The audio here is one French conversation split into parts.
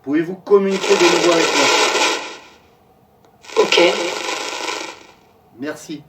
Pouvez-vous communiquer de nouveau avec moi? Ok. Merci.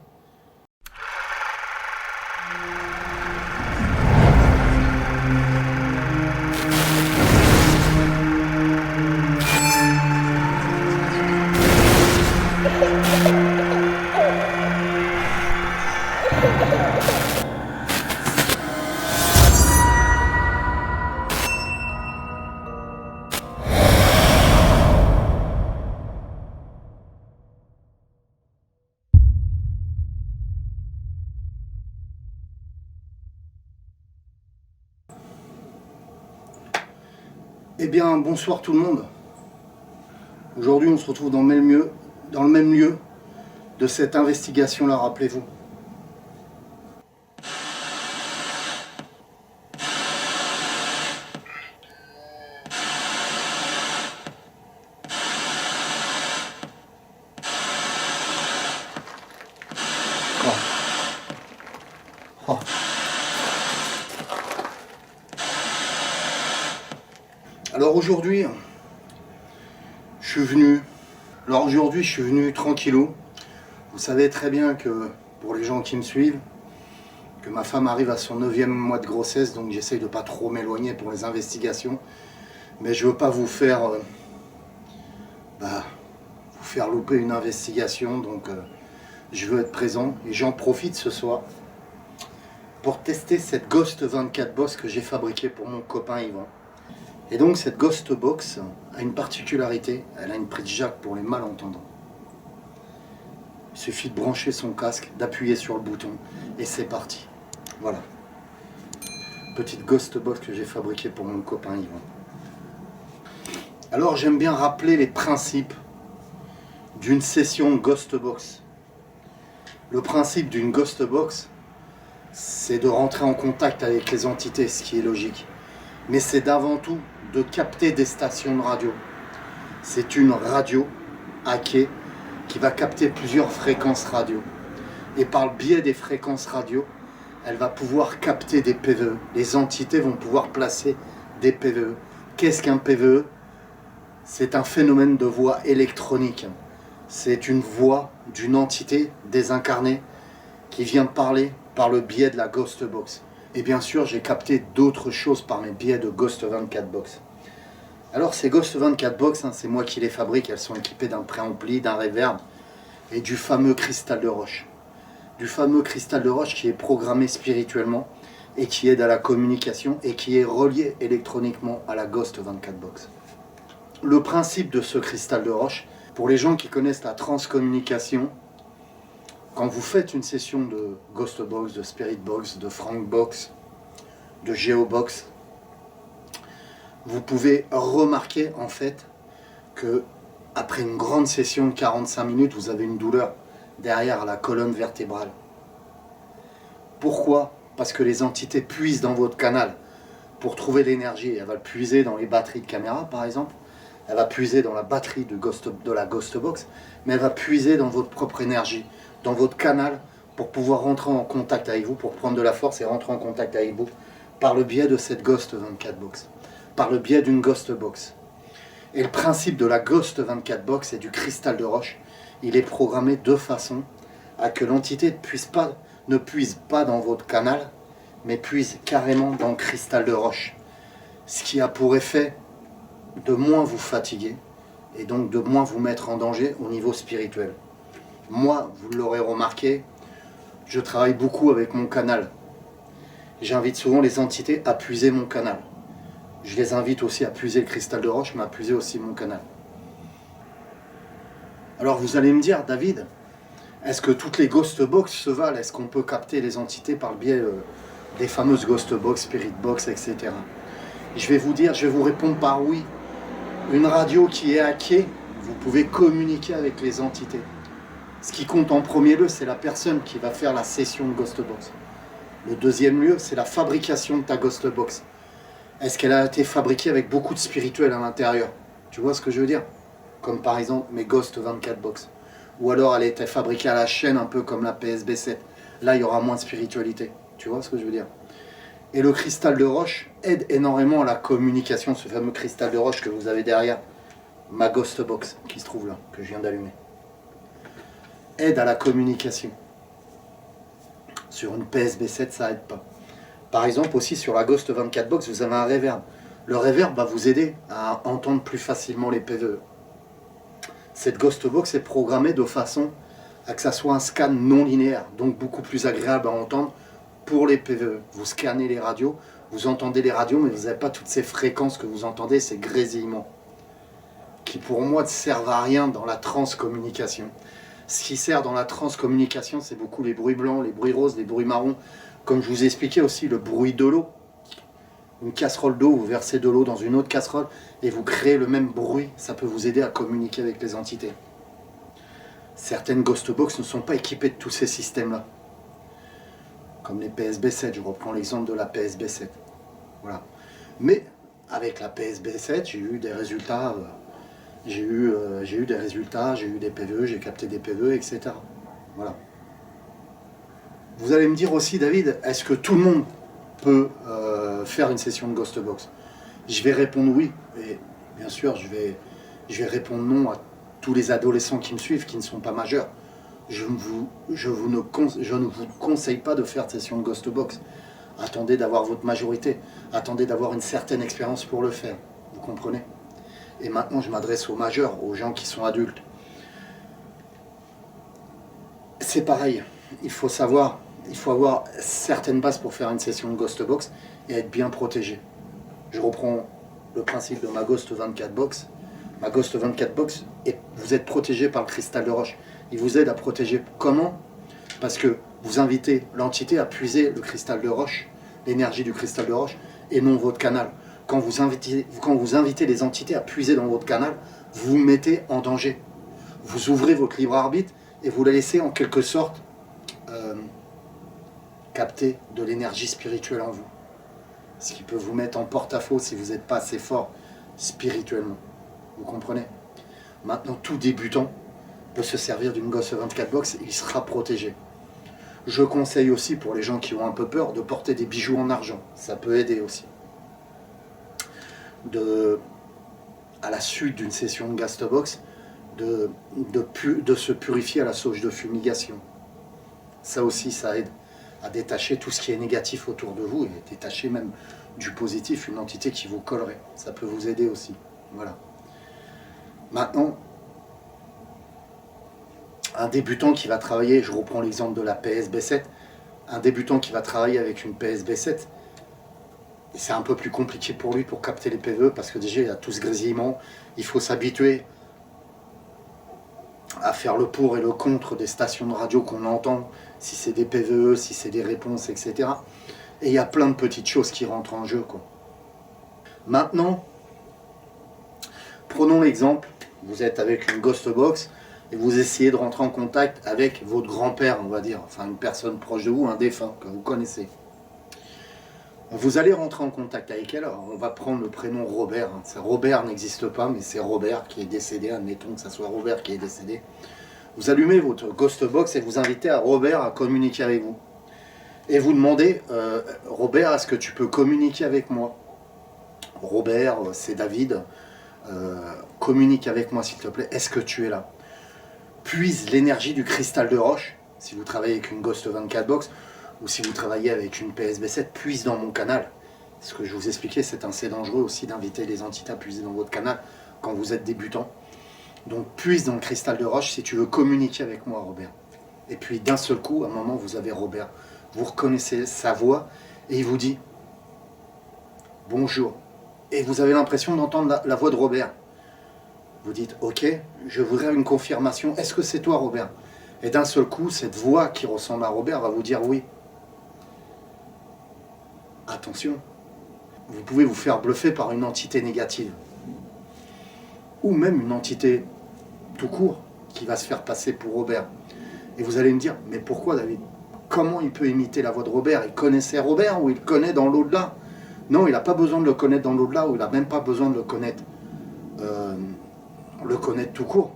Eh bien, bonsoir tout le monde. Aujourd'hui, on se retrouve dans le même lieu de cette investigation-là, rappelez-vous. Oh. Oh. Alors aujourd'hui, je suis venu tranquillou. Vous savez très bien que, pour les gens qui me suivent, que ma femme arrive à son 9e mois de grossesse, donc j'essaye de pas trop m'éloigner pour les investigations. Mais je veux pas vous faire louper une investigation, donc je veux être présent. Et j'en profite ce soir pour tester cette Ghost 24 Box que j'ai fabriquée pour mon copain Yvan. Et donc cette Ghost Box a une particularité, elle a une prise jack pour les malentendants. Il suffit de brancher son casque, d'appuyer sur le bouton et c'est parti. Voilà. Petite Ghost Box que j'ai fabriquée pour mon copain Yvan. Alors j'aime bien rappeler les principes d'une session Ghost Box. Le principe d'une Ghost Box, c'est de rentrer en contact avec les entités, ce qui est logique. Mais c'est d'avant tout de capter des stations de radio. C'est une radio hackée qui va capter plusieurs fréquences radio. Et par le biais des fréquences radio, elle va pouvoir capter des PVE. Les entités vont pouvoir placer des PVE. Qu'est-ce qu'un PVE? C'est un phénomène de voix électronique. C'est une voix d'une entité désincarnée qui vient parler par le biais de la Ghost Box. Et bien sûr, j'ai capté d'autres choses par mes biais de Ghost 24 Box. Alors ces Ghost 24 Box, c'est moi qui les fabrique. Elles sont équipées d'un préampli, d'un reverb et du fameux cristal de roche. Du fameux cristal de roche qui est programmé spirituellement et qui aide à la communication et qui est relié électroniquement à la Ghost 24 Box. Le principe de ce cristal de roche, pour les gens qui connaissent la transcommunication, quand vous faites une session de Ghost Box, de Spirit Box, de Frank Box, de Geo Box, vous pouvez remarquer en fait que après une grande session de 45 minutes, vous avez une douleur derrière la colonne vertébrale. Pourquoi? Parce que les entités puisent dans votre canal pour trouver l'énergie. Elle va le puiser dans les batteries de caméra par exemple, elle va puiser dans la batterie de la Ghost Box, mais elle va puiser dans votre propre énergie, dans votre canal, pour pouvoir rentrer en contact avec vous, pour prendre de la force et rentrer en contact avec vous, par le biais de cette Ghost 24 Box, par le biais d'une Ghost Box. Et le principe de la Ghost 24 Box et du cristal de roche, il est programmé de façon à que l'entité ne puise pas dans votre canal, mais puise carrément dans le cristal de roche. Ce qui a pour effet de moins vous fatiguer et donc de moins vous mettre en danger au niveau spirituel. Moi, vous l'aurez remarqué, je travaille beaucoup avec mon canal. J'invite souvent les entités à puiser mon canal. Je les invite aussi à puiser le cristal de roche, mais à puiser aussi mon canal. Alors vous allez me dire, David, est-ce que toutes les Ghost Box se valent? Est-ce qu'on peut capter les entités par le biais des fameuses Ghost Box, Spirit Box, etc. Je vais vous répondre par oui. Une radio qui est hackée, vous pouvez communiquer avec les entités. Ce qui compte en premier lieu, c'est la personne qui va faire la session de Ghost Box. Le deuxième lieu, c'est la fabrication de ta Ghost Box. Est-ce qu'elle a été fabriquée avec beaucoup de spirituel à l'intérieur? Tu vois ce que je veux dire? Comme par exemple mes Ghost 24 Box. Ou alors elle a été fabriquée à la chaîne, un peu comme la PSB 7. Là, il y aura moins de spiritualité. Tu vois ce que je veux dire? Et le cristal de roche aide énormément à la communication, ce fameux cristal de roche que vous avez derrière ma Ghost Box qui se trouve là, que je viens d'allumer. Aide à la communication. Sur une PSB7, ça aide pas. Par exemple, aussi sur la Ghost 24 Box, vous avez un reverb. Le reverb va vous aider à entendre plus facilement les PVE. Cette Ghost Box est programmée de façon à que ça soit un scan non linéaire, donc beaucoup plus agréable à entendre pour les PVE. Vous scannez les radios, vous entendez les radios, mais vous n'avez pas toutes ces fréquences que vous entendez, ces grésillements, qui pour moi ne servent à rien dans la transcommunication. Ce qui sert dans la transcommunication, c'est beaucoup les bruits blancs, les bruits roses, les bruits marrons. Comme je vous ai expliqué aussi, le bruit de l'eau. Une casserole d'eau, vous versez de l'eau dans une autre casserole et vous créez le même bruit. Ça peut vous aider à communiquer avec les entités. Certaines Ghost Box ne sont pas équipées de tous ces systèmes-là. Comme les PSB7, je reprends l'exemple de la PSB7. Voilà. Mais avec la PSB7, j'ai eu des résultats... J'ai eu des résultats, j'ai eu des PVE, j'ai capté des PVE, etc. Voilà. Vous allez me dire aussi, David, est-ce que tout le monde peut faire une session de Ghost Box? Je vais répondre oui, et bien sûr, je vais répondre non à tous les adolescents qui me suivent, qui ne sont pas majeurs. Je ne vous conseille pas de faire de session de Ghost Box. Attendez d'avoir votre majorité, attendez d'avoir une certaine expérience pour le faire. Vous comprenez? Et maintenant, je m'adresse aux majeurs, aux gens qui sont adultes. C'est pareil, il faut avoir certaines bases pour faire une session de Ghost Box et être bien protégé. Je reprends le principe de ma Ghost 24 Box. Ma Ghost 24 Box, et vous êtes protégé par le cristal de roche. Il vous aide à protéger. Comment? Parce que vous invitez l'entité à puiser le cristal de roche, l'énergie du cristal de roche, et non votre canal. Quand vous invitez les entités à puiser dans votre canal, vous vous mettez en danger. Vous ouvrez votre libre arbitre et vous la laissez en quelque sorte capter de l'énergie spirituelle en vous. Ce qui peut vous mettre en porte-à-faux si vous n'êtes pas assez fort spirituellement. Vous comprenez? Maintenant, tout débutant peut se servir d'une Ghost 24 Box et il sera protégé. Je conseille aussi pour les gens qui ont un peu peur de porter des bijoux en argent. Ça peut aider aussi. À la suite d'une session de Ghost Box, de se purifier à la sauge de fumigation. Ça aussi, ça aide à détacher tout ce qui est négatif autour de vous et détacher même du positif une entité qui vous collerait. Ça peut vous aider aussi. Voilà. Maintenant, un débutant qui va travailler, je reprends l'exemple de la PSB7, un débutant qui va travailler avec une PSB7, c'est un peu plus compliqué pour lui pour capter les PVE parce que déjà il y a tout ce grésillement, il faut s'habituer à faire le pour et le contre des stations de radio qu'on entend, si c'est des PVE, si c'est des réponses, etc. Et il y a plein de petites choses qui rentrent en jeu, quoi. Maintenant, prenons l'exemple, vous êtes avec une Ghost Box et vous essayez de rentrer en contact avec votre grand-père, on va dire, enfin une personne proche de vous, un défunt que vous connaissez. Vous allez rentrer en contact avec elle, alors on va prendre le prénom Robert. Robert n'existe pas, mais c'est Robert qui est décédé, admettons que ça soit Robert qui est décédé. Vous allumez votre Ghost Box et vous invitez à Robert à communiquer avec vous. Et vous demandez, Robert, est-ce que tu peux communiquer avec moi? Robert, c'est David, communique avec moi s'il te plaît, est-ce que tu es là? Puise l'énergie du cristal de roche, si vous travaillez avec une Ghost 24 Box, ou si vous travaillez avec une PSB7, puise dans mon canal. Ce que je vous expliquais, c'est assez dangereux aussi d'inviter les entités à puiser dans votre canal quand vous êtes débutant. Donc puise dans le cristal de roche si tu veux communiquer avec moi, Robert. Et puis d'un seul coup, à un moment, vous avez Robert. Vous reconnaissez sa voix et il vous dit « Bonjour ». Et vous avez l'impression d'entendre la voix de Robert. Vous dites « Ok, je voudrais une confirmation. Est-ce que c'est toi, Robert ?» Et d'un seul coup, cette voix qui ressemble à Robert va vous dire « Oui ». Attention, vous pouvez vous faire bluffer par une entité négative. Ou même une entité tout court qui va se faire passer pour Robert. Et vous allez me dire, mais pourquoi David? Comment il peut imiter la voix de Robert? Il connaissait Robert ou il le connaît dans l'au-delà? Non, il n'a pas besoin de le connaître dans l'au-delà ou il n'a même pas besoin de le connaître tout court.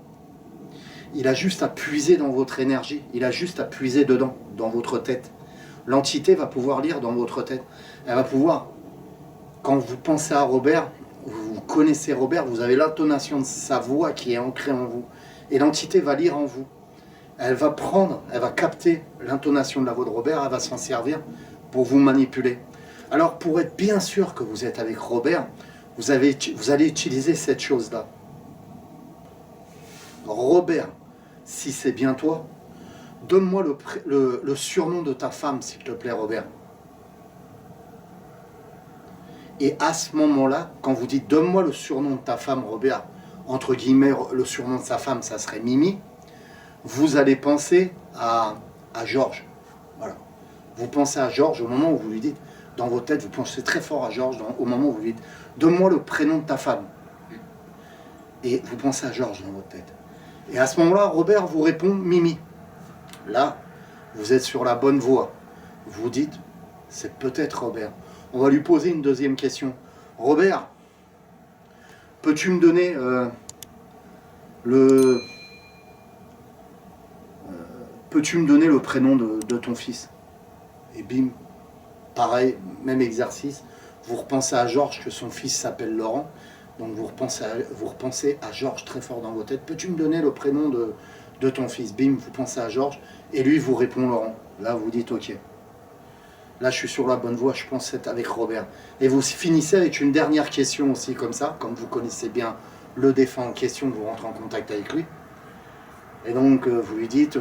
Il a juste à puiser dans votre énergie, il a juste à puiser dedans, dans votre tête. L'entité va pouvoir lire dans votre tête. Elle va pouvoir, quand vous pensez à Robert, vous connaissez Robert, vous avez l'intonation de sa voix qui est ancrée en vous. Et l'entité va lire en vous. Elle va prendre, elle va capter l'intonation de la voix de Robert, elle va s'en servir pour vous manipuler. Alors pour être bien sûr que vous êtes avec Robert, vous allez utiliser cette chose-là. Robert, si c'est bien toi, donne-moi le surnom de ta femme, s'il te plaît, Robert. Et à ce moment-là, quand vous dites « donne-moi le surnom de ta femme, Robert », entre guillemets, le surnom de sa femme, ça serait Mimi, vous allez penser à Georges. Voilà. Vous pensez à Georges au moment où vous lui dites, dans vos têtes, vous pensez très fort à Georges, au moment où vous lui dites « donne-moi le prénom de ta femme ». Et vous pensez à Georges dans votre tête. Et à ce moment-là, Robert vous répond « Mimi ». Là, vous êtes sur la bonne voie. Vous dites « c'est peut-être Robert ». On va lui poser une deuxième question. « Robert, peux-tu me donner peux-tu me donner le prénom de ton fils ?» Et bim, pareil, même exercice. Vous repensez à Georges, que son fils s'appelle Laurent. Donc vous repensez à Georges très fort dans vos têtes. Peux-tu me donner le prénom de ton fils? Bim, vous pensez à Georges. Et lui vous répond Laurent. Là vous dites ok. Là je suis sur la bonne voie, je pense être avec Robert. Et vous finissez avec une dernière question aussi comme ça. Comme vous connaissez bien le défunt en question, vous rentrez en contact avec lui. Et donc vous lui dites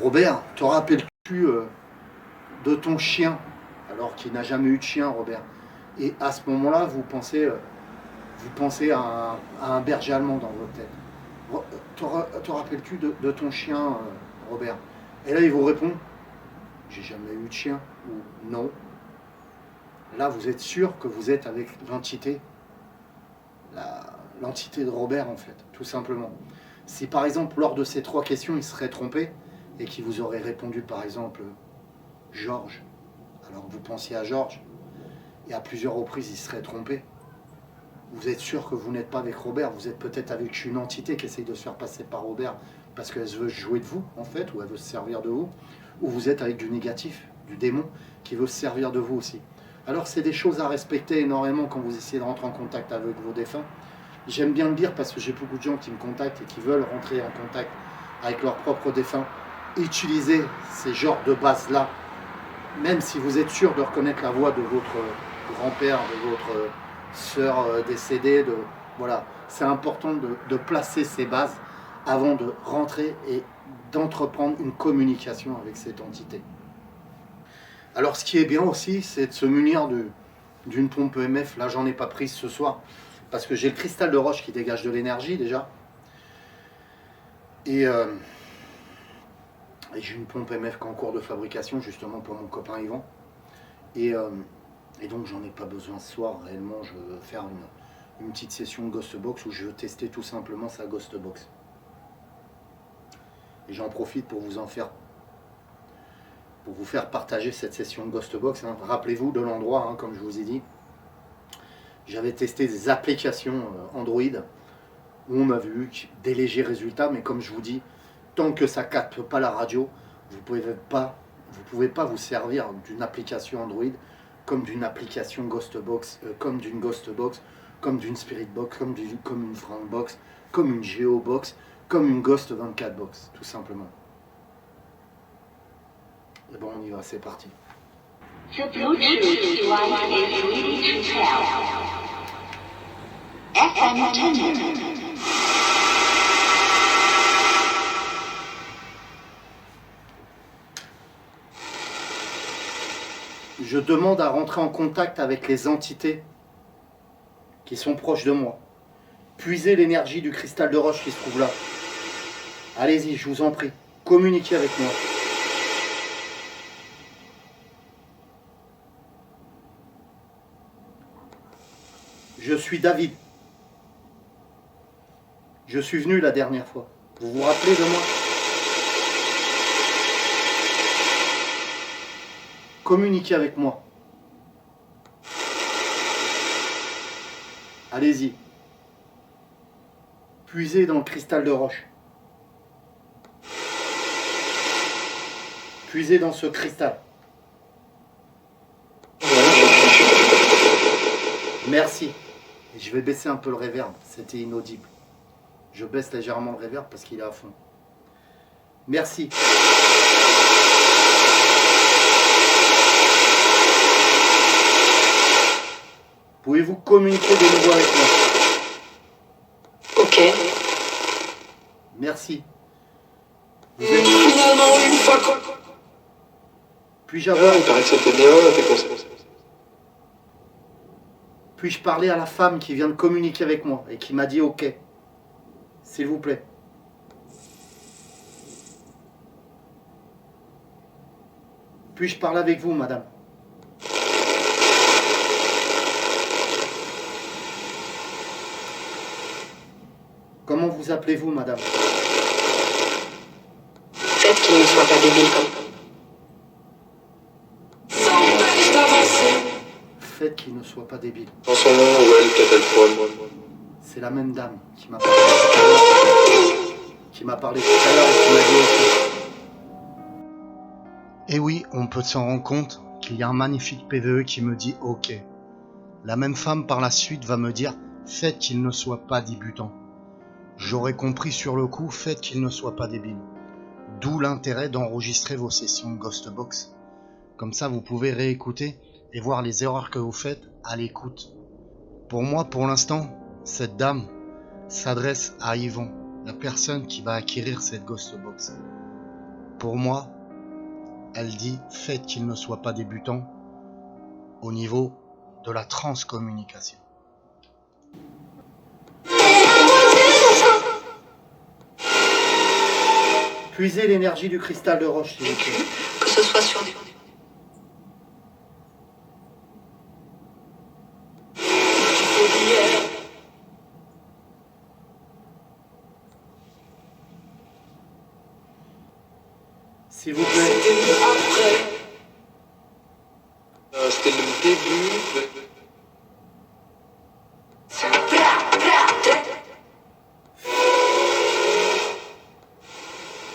Robert, te rappelles-tu de ton chien? Alors qu'il n'a jamais eu de chien, Robert. Et à ce moment-là, vous pensez à un berger allemand dans votre tête. Te rappelles-tu de ton chien, Robert? Et là, il vous répond, j'ai jamais eu de chien, ou non. Là, vous êtes sûr que vous êtes avec l'entité, l'entité de Robert, en fait, tout simplement. Si, par exemple, lors de ces 3 questions, il serait trompé, et qu'il vous aurait répondu, par exemple, Georges, alors que vous pensiez à Georges, et à plusieurs reprises, il serait trompé. Vous êtes sûr que vous n'êtes pas avec Robert, vous êtes peut-être avec une entité qui essaye de se faire passer par Robert parce qu'elle veut jouer de vous, en fait, ou elle veut se servir de vous, ou vous êtes avec du négatif, du démon, qui veut se servir de vous aussi. Alors c'est des choses à respecter énormément quand vous essayez de rentrer en contact avec vos défunts. J'aime bien le dire parce que j'ai beaucoup de gens qui me contactent et qui veulent rentrer en contact avec leurs propres défunts. Utilisez ces genres de bases-là, même si vous êtes sûr de reconnaître la voix de votre grand-père, de votre sœur décédée, voilà. C'est important de placer ces bases avant de rentrer et d'entreprendre une communication avec cette entité. Alors ce qui est bien aussi, c'est de se munir d'une pompe EMF. Là, j'en ai pas prise ce soir, parce que j'ai le cristal de roche qui dégage de l'énergie déjà. Et j'ai une pompe EMF qui est en cours de fabrication, justement pour mon copain Yvan. Et donc j'en ai pas besoin ce soir, réellement je veux faire une petite session de Ghost Box où je veux tester tout simplement sa Ghost Box. Et j'en profite pour vous faire partager cette session de Ghost Box. Hein. Rappelez-vous de l'endroit, hein, comme je vous ai dit. J'avais testé des applications Android où on a vu des légers résultats, mais comme je vous dis, tant que ça capte pas la radio, vous pouvez pas vous servir d'une application Android comme d'une application Ghost Box, comme d'une Ghost Box, comme d'une Spirit Box, comme une Frank Box, comme une Geo Box, comme une Ghost 24 Box, tout simplement. Et bon, on y va, c'est parti. The Bluetooth device is ready to pair. FM 10. Je demande à rentrer en contact avec les entités qui sont proches de moi. Puisez l'énergie du cristal de roche qui se trouve là. Allez-y, je vous en prie. Communiquez avec moi. Je suis David. Je suis venu la dernière fois. Vous vous rappelez de moi? Communiquez avec moi. Allez-y. Puisez dans le cristal de roche. Puisez dans ce cristal. Merci. Et je vais baisser un peu le reverb, c'était inaudible. Je baisse légèrement le reverb parce qu'il est à fond. Merci. Pouvez-vous communiquer de nouveau avec moi? Ok. Merci. Finalement, une fois qu'on... Puis-je avoir... il paraît que c'était bien, tes conseils. Puis-je parler à la femme qui vient de communiquer avec moi et qui m'a dit ok? S'il vous plaît. Puis-je parler avec vous, madame? Comment vous appelez-vous, madame? Faites qu'il ne soit pas débile comme... Faites qu'il ne soit pas débile. Dans son nom, ou elle, peut-être elle pourrait... C'est la même dame qui m'a parlé tout à l'heure et qui m'a dit ok. Et oui, on peut s'en rendre compte qu'il y a un magnifique PVE qui me dit ok. La même femme par la suite va me dire faites qu'il ne soit pas débutant. J'aurais compris sur le coup, faites qu'il ne soit pas débile. D'où l'intérêt d'enregistrer vos sessions de Ghostbox. Comme ça, vous pouvez réécouter et voir les erreurs que vous faites à l'écoute. Pour moi, pour l'instant, cette dame s'adresse à Yvon, la personne qui va acquérir cette Ghostbox. Pour moi, elle dit faites qu'il ne soit pas débutant au niveau de la transcommunication. Puisez l'énergie du cristal de roche, s'il vous plaît. Que ce soit sur des... S'il vous plaît. C'était le début de...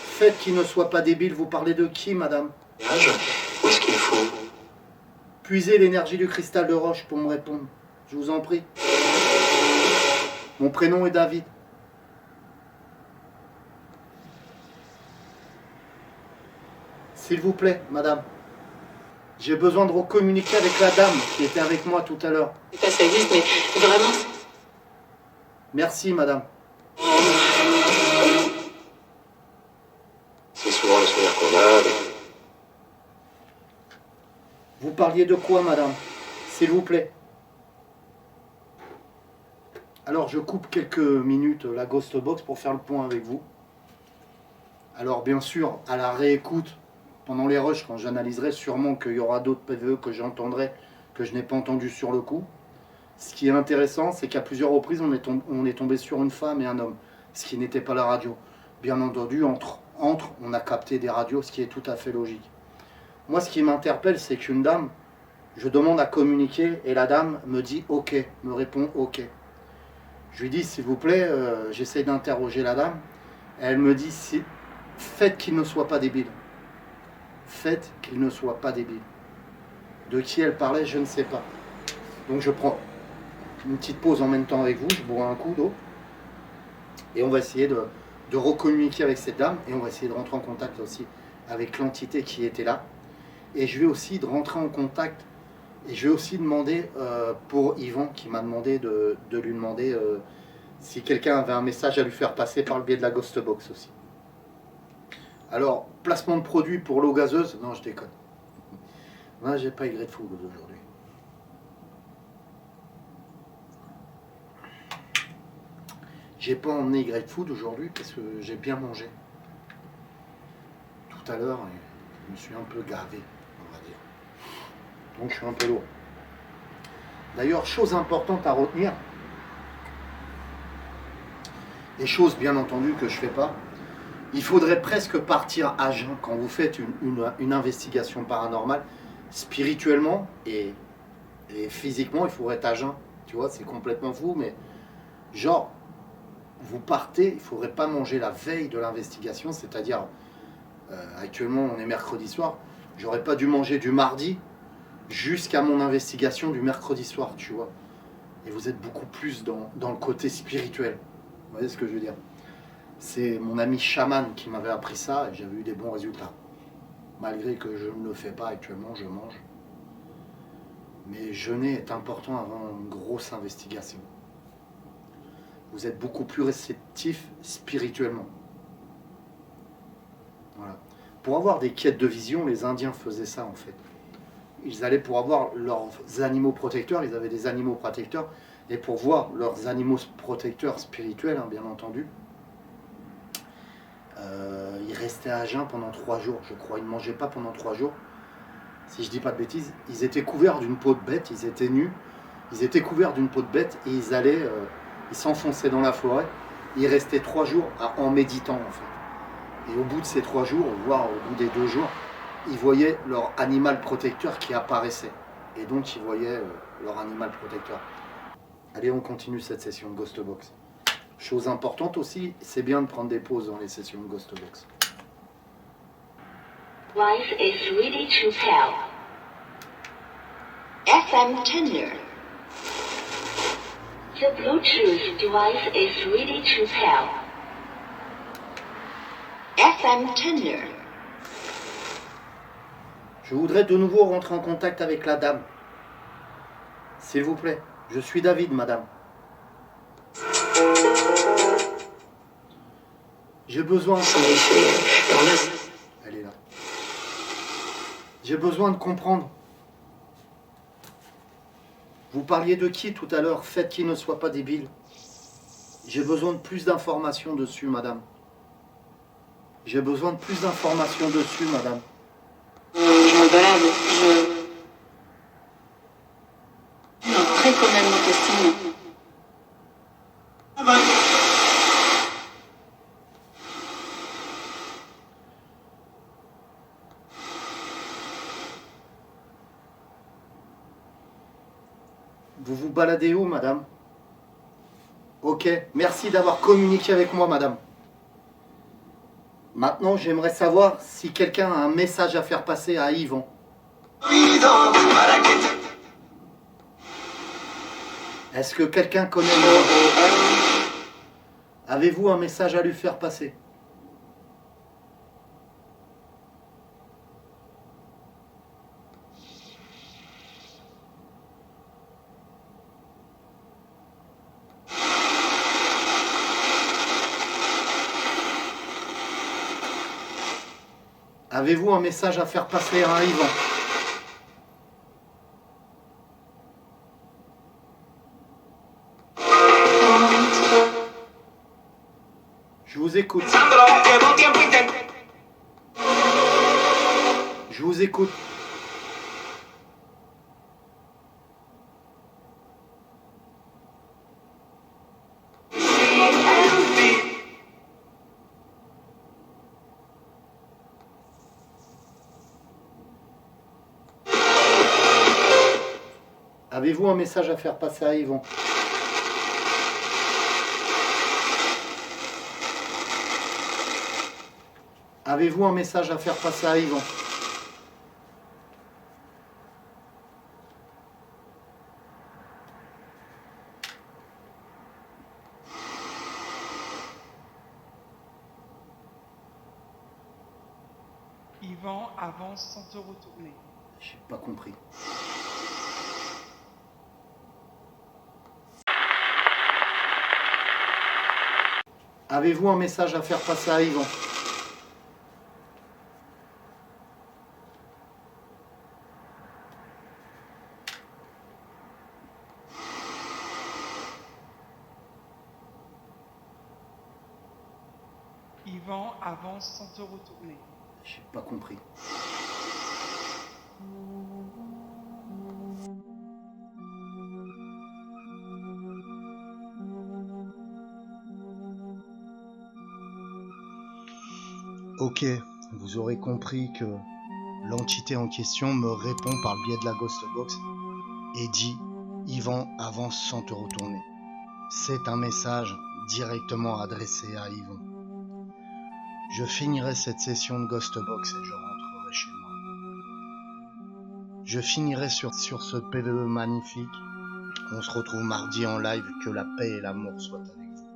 Faites qu'il ne soit pas débile, vous parlez de qui, madame? Où est-ce qu'il faut? Puisez l'énergie du cristal de roche pour me répondre. Je vous en prie. Mon prénom est David. S'il vous plaît, madame. J'ai besoin de recommuniquer avec la dame qui était avec moi tout à l'heure. Ça existe, mais vraiment... Merci, madame. C'est souvent le souvenir qu'on a. Vous parliez de quoi, madame? S'il vous plaît. Alors, je coupe quelques minutes la Ghostbox pour faire le point avec vous. Alors, bien sûr, à la réécoute, pendant les rushs, quand j'analyserai, sûrement qu'il y aura d'autres PVE que j'entendrai, que je n'ai pas entendu sur le coup. Ce qui est intéressant, c'est qu'à plusieurs reprises, on est tombé sur une femme et un homme, ce qui n'était pas la radio. Bien entendu, entre, on a capté des radios, ce qui est tout à fait logique. Moi, ce qui m'interpelle, c'est qu'une dame, je demande à communiquer et la dame me dit ok, me répond ok. Je lui dis s'il vous plaît, j'essaie d'interroger la dame. Elle me dit faites qu'il ne soit pas débile. Faites qu'il ne soit pas débile. De qui elle parlait, je ne sais pas. Donc je prends une petite pause en même temps avec vous, je bois un coup d'eau. Et on va essayer de recommuniquer avec cette dame. Et on va essayer de rentrer en contact aussi avec l'entité qui était là. Et je vais aussi de rentrer en contact. Et je vais aussi demander pour Yvon qui m'a demandé de lui demander si quelqu'un avait un message à lui faire passer par le biais de la Ghostbox aussi. Alors, placement de produit pour l'eau gazeuse. Non, je déconne. Moi, j'ai pas Y de food aujourd'hui. J'ai pas emmené Y food aujourd'hui parce que j'ai bien mangé. Tout à l'heure, je me suis un peu gavé, on va dire. Donc, je suis un peu lourd. D'ailleurs, chose importante à retenir, des choses bien entendu que je fais pas, il faudrait presque partir à jeun quand vous faites une investigation paranormale, spirituellement et physiquement, il faudrait être à jeun. Tu vois, c'est complètement fou, mais genre, vous partez, il ne faudrait pas manger la veille de l'investigation, c'est-à-dire Actuellement, on est mercredi soir. J'aurais pas dû manger du mardi jusqu'à mon investigation du mercredi soir, tu vois. Et vous êtes beaucoup plus dans le côté spirituel. Vous voyez ce que je veux dire? C'est mon ami chaman qui m'avait appris ça et j'avais eu des bons résultats. Malgré que je ne le fais pas actuellement, je mange. Mais jeûner est important avant une grosse investigation. Vous êtes beaucoup plus réceptif spirituellement. Voilà. Pour avoir des quêtes de vision, les Indiens faisaient ça en fait. Ils allaient pour avoir leurs animaux protecteurs, ils avaient des animaux protecteurs, et pour voir leurs animaux protecteurs spirituels, hein, bien entendu, ils restaient à jeun pendant 3 jours, je crois. Ils ne mangeaient pas pendant 3 jours. Si je dis pas de bêtises, ils étaient couverts d'une peau de bête, ils étaient nus, ils étaient couverts d'une peau de bête et ils allaient, ils s'enfonçaient dans la forêt. Ils restaient 3 jours en méditant en fait. Et au bout de ces 3 jours, voire au bout des 2 jours, ils voyaient leur animal protecteur qui apparaissait. Et donc ils voyaient leur animal protecteur. Allez, on continue cette session de Ghost Box. Chose importante aussi, c'est bien de prendre des pauses dans les sessions de Ghost Box. Device is ready to pair. FM tenure. The Bluetooth device is ready to pair. FM tenure. Je voudrais de nouveau rentrer en contact avec la dame. S'il vous plaît, je suis David, madame. J'ai besoin... Elle est là. J'ai besoin de comprendre. Vous parliez de qui tout à l'heure? Faites qu'il ne soit pas débile. J'ai besoin de plus d'informations dessus, madame. J'ai besoin de plus d'informations dessus, madame. Je me balade, Non, très quand même mon casting. Vous vous baladez où, madame? Ok, merci d'avoir communiqué avec moi, madame. Maintenant, j'aimerais savoir si quelqu'un a un message à faire passer à Yvan. Est-ce que quelqu'un connaît Yvan? Avez-vous un message à lui faire passer? Avez-vous un message à faire passer à Yvan? Je vous écoute. Je vous écoute. Avez-vous un message à faire passer à Yvan? Avez-vous un message à faire passer à Yvan? Yvan avance sans te retourner. J'ai pas compris. Avez-vous un message à faire passer à Yvan? Yvan avance sans te retourner. J'ai pas compris. Ok, vous aurez compris que l'entité en question me répond par le biais de la Ghost Box et dit « Yvan avance sans te retourner ». C'est un message directement adressé à Yvan. Je finirai cette session de Ghostbox et je rentrerai chez moi. Je finirai sur ce PVE magnifique. On se retrouve mardi en live. Que la paix et l'amour soient avec vous.